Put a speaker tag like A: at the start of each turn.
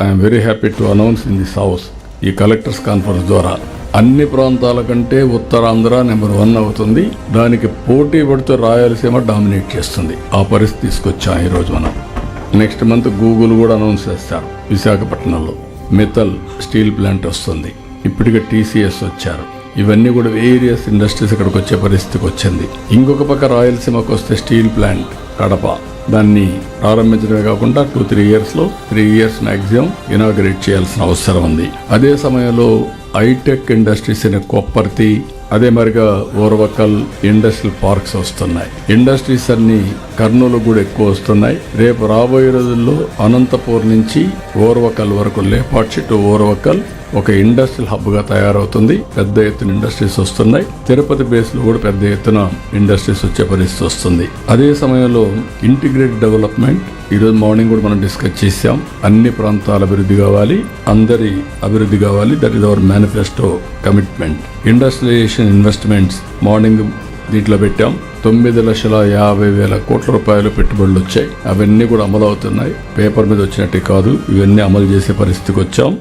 A: I'm very happy to announce in this house ఈ collectors conference ద్వారా అన్ని ప్రాంతాల కంటే ఉత్తరాంధ్ర నెంబర్ 1 అవుతుంది. దానికి పోటీ పడుతూ రాయలసీమ డామినేట్ చేస్తుంది. ఆ పరిస్థితి తీసుకొచ్చాం ఈరోజు మనం. నెక్స్ట్ మంత్ గూగుల్ కూడా అనౌన్స్ చేస్తారు. విశాఖపట్నంలో మిత్తల్ స్టీల్ ప్లాంట్ వస్తుంది. ఇప్పటికే TCS వచ్చారు. ఇవన్నీ కూడా వేరియస్ ఇండస్ట్రీస్ ఇక్కడికి వచ్చే పరిస్థితికి వచ్చింది. ఇంకొక పక్క రాయలసీమకు వస్తే స్టీల్ ప్లాంట్ కడప, దాన్ని ప్రారంభించడమే కాకుండా 2-3 ఇయర్స్లో 3 ఇయర్స్ మ్యాక్సిమం ఇనాగరేట్ చేయాల్సిన అవసరం ఉంది. అదే సమయంలో హైటెక్ ఇండస్ట్రీస్ అనే కొప్పర్తి, అదే మరిగా ఓర్వకల్ ఇండస్ట్రియల్ పార్క్స్ వస్తున్నాయి. ఇండస్ట్రీస్ అన్ని కర్నూలు కూడా ఎక్కువ వస్తున్నాయి. రేపు రాబోయే రోజుల్లో అనంతపూర్ నుంచి ఓర్వకల్ వరకు, లేపాక్షి టు ఓర్వకల్ ఒక ఇండస్ట్రియల్ హబ్ గా తయారవుతుంది. పెద్ద ఎత్తున ఇండస్ట్రీస్ వస్తున్నాయి. తిరుపతి బేస్ లో కూడా పెద్ద ఎత్తున ఇండస్ట్రీస్ వచ్చే పరిస్థితి వస్తుంది. అదే సమయంలో ఇంటిగ్రేటెడ్ డెవలప్మెంట్ ఈరోజు మార్నింగ్ కూడా మనం డిస్కస్ చేశాం. అన్ని ప్రాంతాల అభివృద్ధి కావాలి, అందరి అభివృద్ధి కావాలి. That is our manifesto commitment. Industrialisation investments morning దీంట్లో పెట్టాం. 9,50,000 కోట్ల రూపాయలు పెట్టుబడులు వచ్చాయి. అవన్నీ కూడా అమలు అవుతున్నాయి. పేపర్ మీద వచ్చినట్టు కాదు, ఇవన్నీ అమలు చేసే పరిస్థితికి వచ్చాం.